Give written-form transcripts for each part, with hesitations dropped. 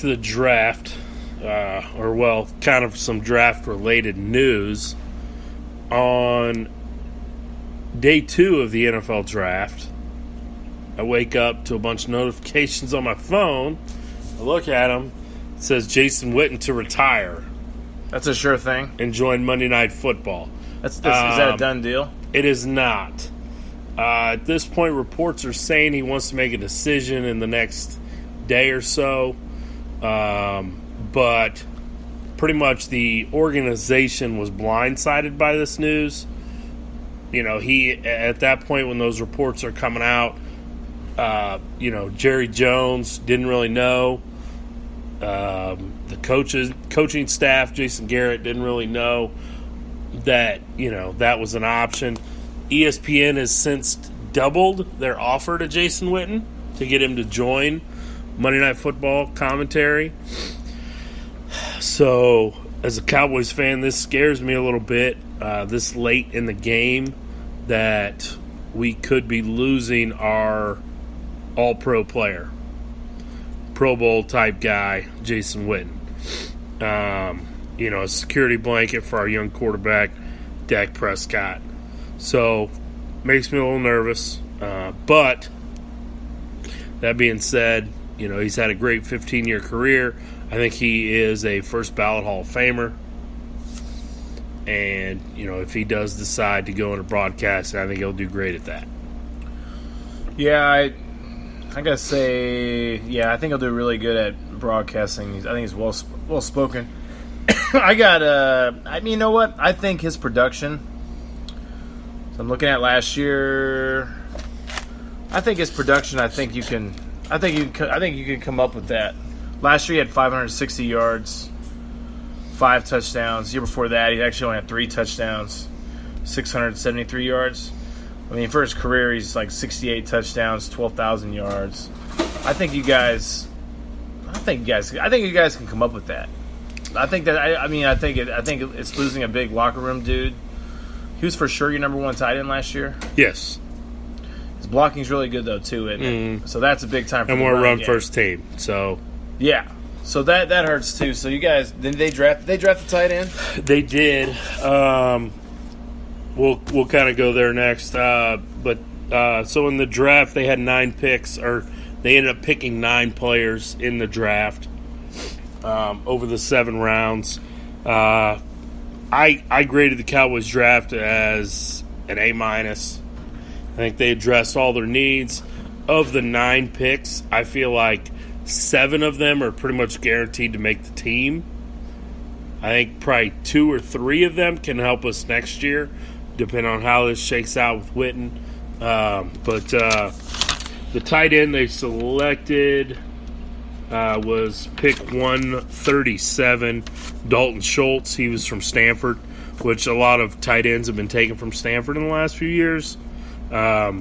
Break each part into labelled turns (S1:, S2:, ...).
S1: to the draft, kind of some draft-related news. On day 2 of the NFL draft, I wake up to a bunch of notifications on my phone. I look at them. It says Jason Witten to retire
S2: That's a sure thing.
S1: and join Monday Night Football.
S2: Is that a done deal?
S1: It is not. At this point, reports are saying he wants to make a decision in the next day or so. But pretty much the organization was blindsided by this news. You know, he, at that point when those reports are coming out, Jerry Jones didn't really know. The coaching staff, Jason Garrett, didn't really know that, that was an option. ESPN has since doubled their offer to Jason Witten to get him to join Monday Night Football commentary. So, as a Cowboys fan, this scares me a little bit, this late in the game, that we could be losing our all-pro player, Pro Bowl type guy, Jason Witten. A security blanket for our young quarterback, Dak Prescott. So, makes me a little nervous. But, that being said, he's had a great 15-year career. I think he is a first ballot Hall of Famer. And, if he does decide to go into broadcasting, I think he'll do great at that.
S2: Yeah, I gotta say, I think he'll do really good at broadcasting. I think he's well spoken. You know what? I think his production. So I'm looking at last year. I think his production. I think you can come up with that. Last year he had 560 yards, 5 touchdowns. The year before that he actually only had 3 touchdowns, 673 yards. I mean, for his career, he's like 68 touchdowns, 12,000 yards. I think you guys can come up with that. I think it's losing a big locker room dude. He was for sure your number 1 tight end last year.
S1: Yes.
S2: His blocking's really good though too, isn't it? So that's a big time for
S1: and
S2: the
S1: we're run
S2: game.
S1: First team. So
S2: yeah. So that hurts too. So you guys, did they draft the tight end?
S1: They did. We'll kind of go there next. So in the draft, they had 9 picks, or they ended up picking 9 players in the draft over the 7 rounds. I graded the Cowboys draft as an A-. I think they addressed all their needs. Of the 9 picks, I feel like 7 of them are pretty much guaranteed to make the team. I think probably 2 or 3 of them can help us next year, depending on how this shakes out with Witten. But the tight end they selected was pick 137, Dalton Schultz. He was from Stanford, which a lot of tight ends have been taken from Stanford in the last few years.
S2: There's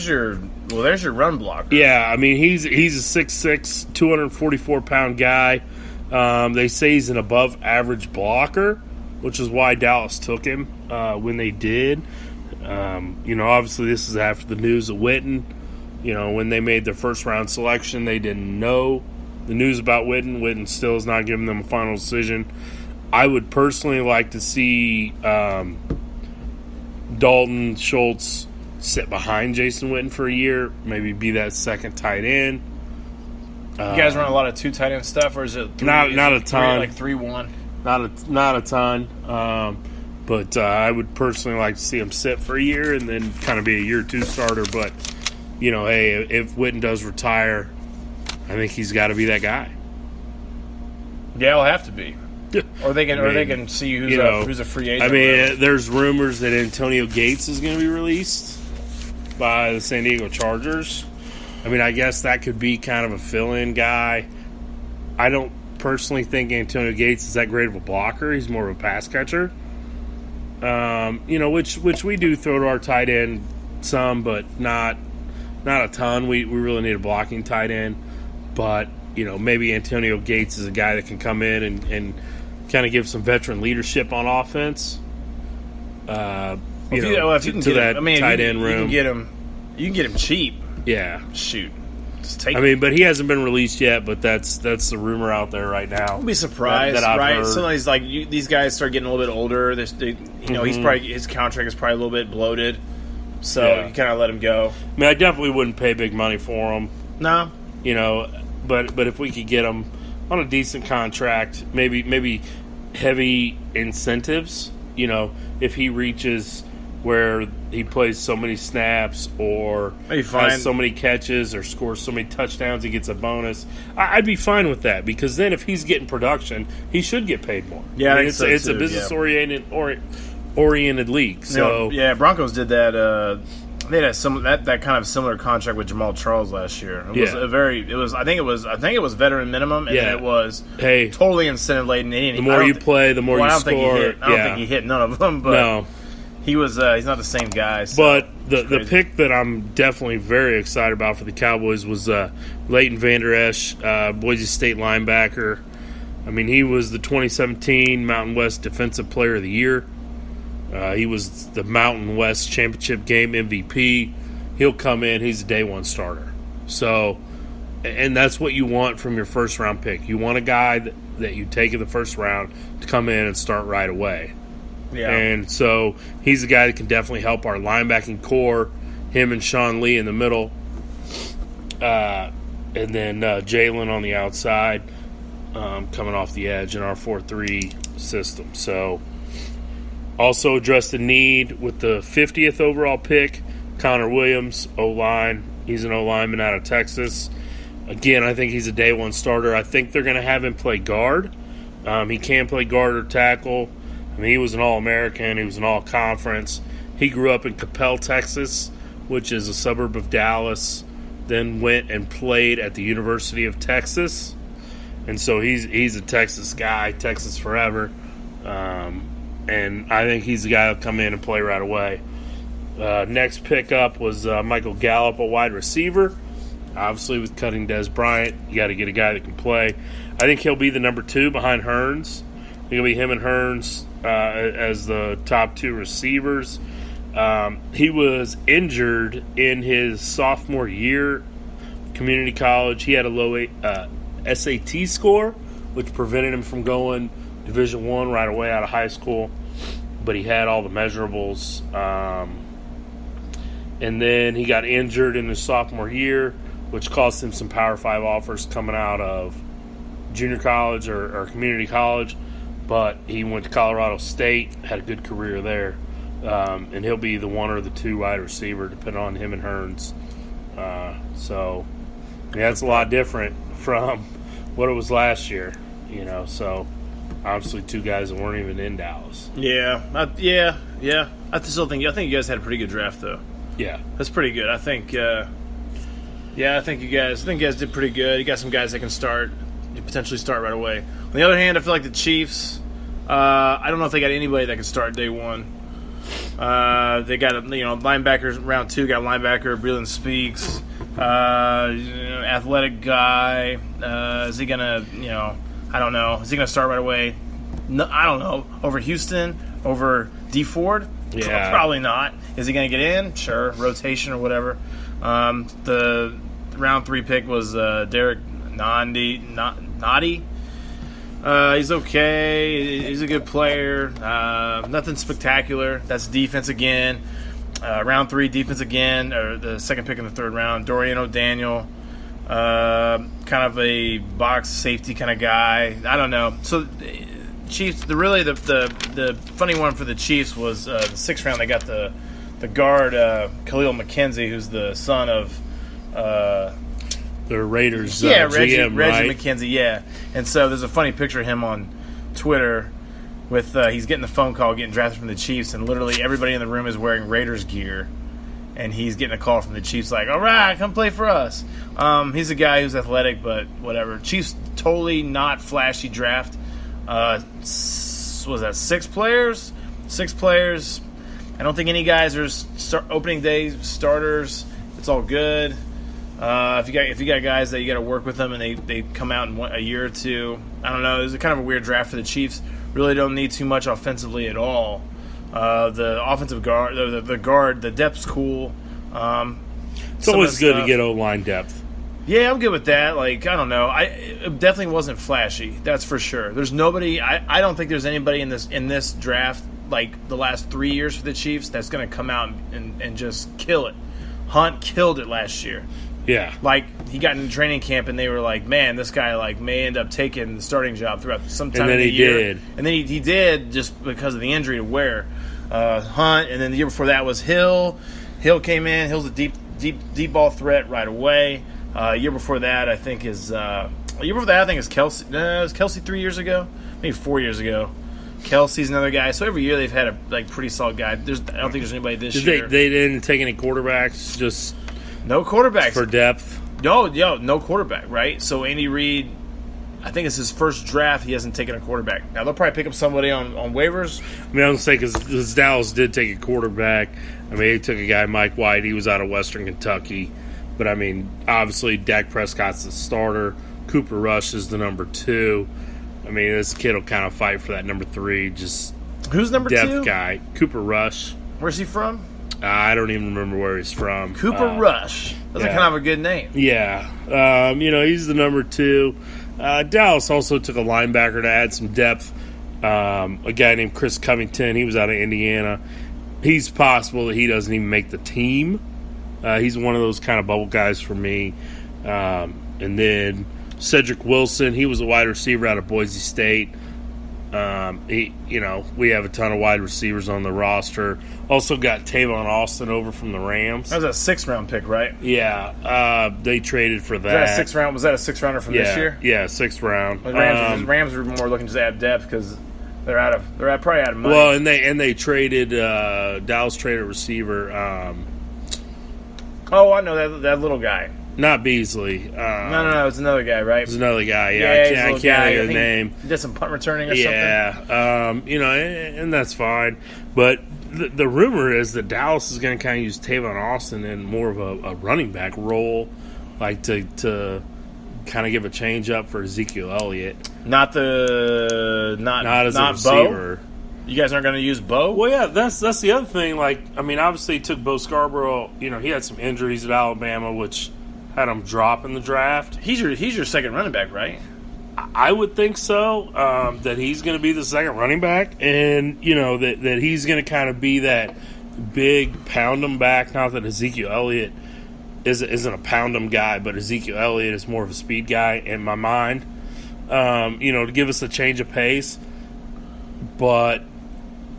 S2: your run blocker.
S1: Yeah, I mean, he's a 6'6", 244-pound guy. They say he's an above-average blocker, which is why Dallas took him when they did. Obviously this is after the news of Witten. When they made their first-round selection, they didn't know the news about Witten. Witten still has not given them a final decision. I would personally like to see Dalton Schultz sit behind Jason Witten for a year, maybe be that second tight end.
S2: You guys run a lot of 2 tight end stuff, or is it
S1: not a ton,
S2: like 3-1?
S1: Not a ton. But I would personally like to see him sit for a year and then kind of be a year 2 starter. But hey, if Witten does retire, I think he's got to be that guy.
S2: Yeah, he'll have to be. Or they can see who's a free agent.
S1: I mean, there's rumors that Antonio Gates is going to be released by the San Diego Chargers. I mean, I guess that could be kind of a fill-in guy. I don't personally think Antonio Gates is that great of a blocker. He's more of a pass catcher. Which we do throw to our tight end some, but not a ton. We really need a blocking tight end. But, maybe Antonio Gates is a guy that can come in and kind of give some veteran leadership on offense. Tight end room.
S2: You can get him cheap.
S1: Yeah.
S2: Shoot. Just take
S1: I mean, but he hasn't been released yet. But that's the rumor out there right now.
S2: I'll be surprised,
S1: that I've
S2: right?
S1: heard.
S2: Sometimes like these guys start getting a little bit older. He's probably his contract is probably a little bit bloated, so you kind of let him go.
S1: I mean, I definitely wouldn't pay big money for him.
S2: No,
S1: But if we could get him on a decent contract, maybe heavy incentives. If he reaches where he plays so many snaps or has so many catches or scores so many touchdowns, he gets a bonus. I'd be fine with that, because then if he's getting production, he should get paid more.
S2: Yeah,
S1: it's a business-oriented league. So
S2: Broncos did that. They had that kind of similar contract with Jamal Charles last year. It was I think it was veteran minimum, and then it was totally incentive laden.
S1: The more you play, the more you score.
S2: I don't think he hit none of them, but
S1: no.
S2: He was he's not the same guy. So
S1: but the pick that I'm definitely very excited about for the Cowboys was Leighton Vander Esch, Boise State linebacker. I mean, he was the 2017 Mountain West Defensive Player of the Year. He was the Mountain West Championship Game MVP. He'll come in. He's a day one starter. So, and that's what you want from your first round pick. You want a guy that you take in the first round to come in and start right away.
S2: Yeah.
S1: And so he's a guy that can definitely help our linebacking core, him and Sean Lee in the middle, and then Jalen on the outside, coming off the edge in our 4-3 system. So also addressed the need with the 50th overall pick, Connor Williams, O-line. He's an O-lineman out of Texas. Again, I think he's a day one starter. I think they're going to have him play guard. He can play guard or tackle. I mean, he was an All-American. He was an All-Conference. He grew up in Coppell, Texas, which is a suburb of Dallas, then went and played at the University of Texas. And so he's a Texas guy, Texas forever. And I think he's the guy that'll come in and play right away. Next pickup was Michael Gallup, a wide receiver. Obviously, with cutting Dez Bryant, you got to get a guy that can play. I think he'll be the number 2 behind Hearns. I think it'll be him and Hearns as the top 2 receivers. He was injured in his sophomore year, community college. He had a low SAT score, which prevented him from going Division I right away out of high school. But he had all the measurables. And then he got injured in his sophomore year, which cost him some Power 5 offers coming out of junior college or community college. But he went to Colorado State, had a good career there. And he'll be the 1 or the 2 wide receiver, depending on him and Hearns. So that's a lot different from what it was last year, So obviously 2 guys that weren't even in Dallas.
S2: Yeah. I think you guys had a pretty good draft, though.
S1: Yeah,
S2: that's pretty good. I think you guys did pretty good. You got some guys that can potentially start right away. On the other hand, I feel like the Chiefs, I don't know if they got anybody that can start day one. They got linebackers round 2. Got linebacker Breland Speaks, athletic guy. Is he gonna I don't know. Is he gonna start right away? No, I don't know. Over Houston, over D Ford.
S1: Yeah.
S2: Probably not. Is he going to get in? Sure. Rotation or whatever. The round 3 pick was Derek Nadi. He's okay. He's a good player. Nothing spectacular. That's defense again. Round 3, defense again. Or the second pick in the 3rd round. Dorian O'Daniel. Kind of a box safety kind of guy. I don't know. So Chiefs, the funny one for the Chiefs was the 6th round. They got the guard Khalil McKenzie, who's the son of
S1: the Raiders.
S2: Reggie
S1: GM, right?
S2: McKenzie. Yeah, and so there's a funny picture of him on Twitter with he's getting the phone call, getting drafted from the Chiefs, and literally everybody in the room is wearing Raiders gear, and he's getting a call from the Chiefs like, "All right, come play for us." He's a guy who's athletic, but whatever. Chiefs totally not flashy draft. Was that 6 players? 6 players. I don't think any guys are opening day starters. It's all good. If you got guys that you got to work with them and they come out in a year or 2, I don't know. It was kind of a weird draft for the Chiefs. Really don't need too much offensively at all. The offensive guard, the depth's cool.
S1: It's always good to get O-line depth.
S2: Yeah, I'm good with that. Like, I don't know. It definitely wasn't flashy. That's for sure. There's nobody. I don't think there's anybody in this draft, like the last 3 years for the Chiefs, that's going to come out and just kill it. Hunt killed it last year.
S1: Yeah.
S2: Like, he got into training camp and they were like, man, this guy like may end up taking the starting job throughout some time of the year.
S1: Did.
S2: And then he did just because of the injury to Ware. Hunt, and then the year before that was Hill. Hill came in. Hill's a deep ball threat right away. Year before that, I think is Kelsey. It was Kelsey 3 years ago, maybe 4 years ago. Kelsey's another guy. So every year they've had a pretty solid guy. I don't think there's anybody this year.
S1: They didn't take any quarterbacks, just
S2: no quarterbacks
S1: for depth.
S2: No quarterback, right? So Andy Reid, I think it's his first draft. He hasn't taken a quarterback. Now they'll probably pick up somebody on waivers.
S1: I mean, I don't say because Dallas did take a quarterback. I mean, they took a guy, Mike White. He was out of Western Kentucky. But, I mean, obviously Dak Prescott's the starter. Cooper Rush is the number 2. I mean, this kid will kind of fight for that number 3. Just
S2: who's number 2?
S1: Depth guy. Cooper Rush.
S2: Where's he from?
S1: I don't even remember where he's from.
S2: Cooper Rush. That's kind of a good name.
S1: Yeah. He's the number 2. Dallas also took a linebacker to add some depth. A guy named Chris Covington. He was out of Indiana. He's possible that he doesn't even make the team. He's one of those kind of bubble guys for me. And then Cedric Wilson, he was a wide receiver out of Boise State. We have a ton of wide receivers on the roster. Also got Tavon Austin over from the Rams.
S2: That was a 6th-round pick, right?
S1: Yeah, they traded for that.
S2: Was that a 6th-rounder from this year?
S1: Yeah, 6th round.
S2: The Rams were more looking to add depth because they're probably out of money.
S1: Well, and they traded Dallas traded a receiver.
S2: I know that little guy.
S1: Not Beasley.
S2: No, it's another guy, right?
S1: It's another guy. Yeah, I can't think of the name.
S2: He did some punt returning or something.
S1: Yeah, and that's fine. But the rumor is that Dallas is going to kind of use Tavon Austin in more of a running back role, like to kind of give a change up for Ezekiel Elliott.
S2: Not as a
S1: receiver.
S2: Bo? You guys aren't going to use Bo?
S1: Well, yeah, that's the other thing. Like, I mean, obviously he took Bo Scarborough. He had some injuries at Alabama, which had him drop in the draft.
S2: He's your second running back, right?
S1: I would think so. That he's going to be the second running back, and that he's going to kind of be that big pound him back. Not that Ezekiel Elliott isn't a pound him guy, but Ezekiel Elliott is more of a speed guy in my mind. To give us a change of pace, but.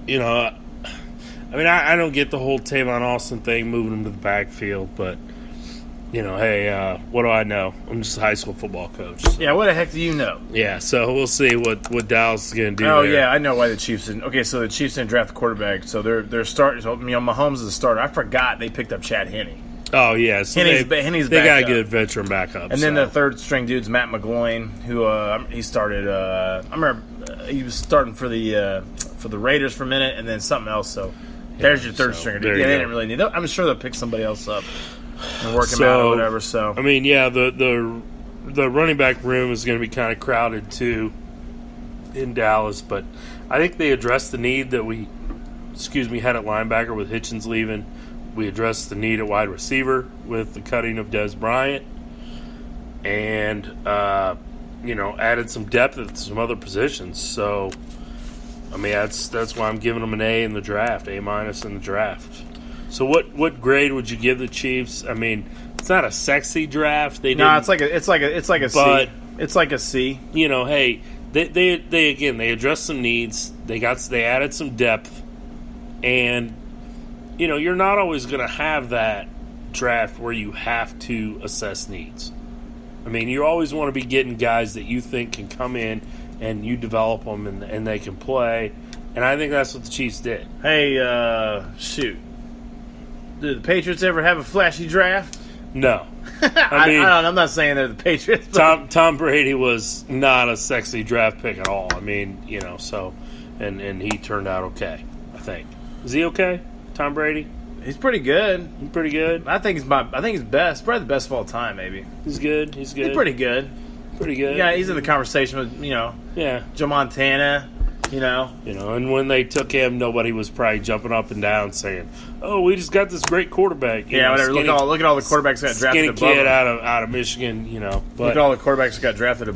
S1: I don't get the whole Tavon Austin thing, moving him to the backfield, but, hey, what do I know? I'm just a high school football coach. So.
S2: Yeah, what the heck do you know?
S1: Yeah, so we'll see what Dallas is going to do
S2: Oh,
S1: there.
S2: yeah, I know why the Chiefs didn't. Okay, so the Chiefs didn't draft the quarterback, so they're starting. So, Mahomes is a starter. I forgot they picked up Chad Henne.
S1: Oh, yeah. So
S2: Henne's
S1: they got
S2: up.
S1: good veteran backup.
S2: And then the third-string dude's Matt McGloin, who he started. I remember he was starting for the Raiders for a minute, and then something else. So there's your third stringer. Dude. Yeah, they didn't really need. I'm sure they'll pick somebody else up and work him out or whatever. So
S1: I mean, yeah, the running back room is going to be kind of crowded too in Dallas, but I think they addressed the need that we had at linebacker with Hitchens leaving. We addressed the need at wide receiver with the cutting of Dez Bryant, and added some depth at some other positions. So, I mean, that's why I'm giving them an A in the draft, A- in the draft. So, what grade would you give the Chiefs? I mean, it's not a sexy draft.
S2: It's like a C. It's like a C.
S1: Hey, they addressed some needs. They added some depth, and. You're not always going to have that draft where you have to assess needs. I mean, you always want to be getting guys that you think can come in and you develop them and they can play. And I think that's what the Chiefs did.
S2: Hey, shoot. Did the Patriots ever have a flashy draft?
S1: No.
S2: I'm not saying they're the Patriots. But
S1: Tom Brady was not a sexy draft pick at all. I mean, and he turned out okay, I think. Is he okay? Tom Brady?
S2: He's pretty good.
S1: Pretty good?
S2: I think he's best. Probably the best of all time, maybe.
S1: He's good. He's
S2: pretty good.
S1: Pretty good.
S2: Yeah, he's in the conversation with,
S1: Yeah.
S2: Joe Montana. You know,
S1: And when they took him, nobody was probably jumping up and down saying, "Oh, we just got this great quarterback."
S2: Whatever.
S1: Skinny,
S2: look at all the quarterbacks that got drafted
S1: skinny
S2: above
S1: kid
S2: him.
S1: out of Michigan. But
S2: Look at all the quarterbacks that got drafted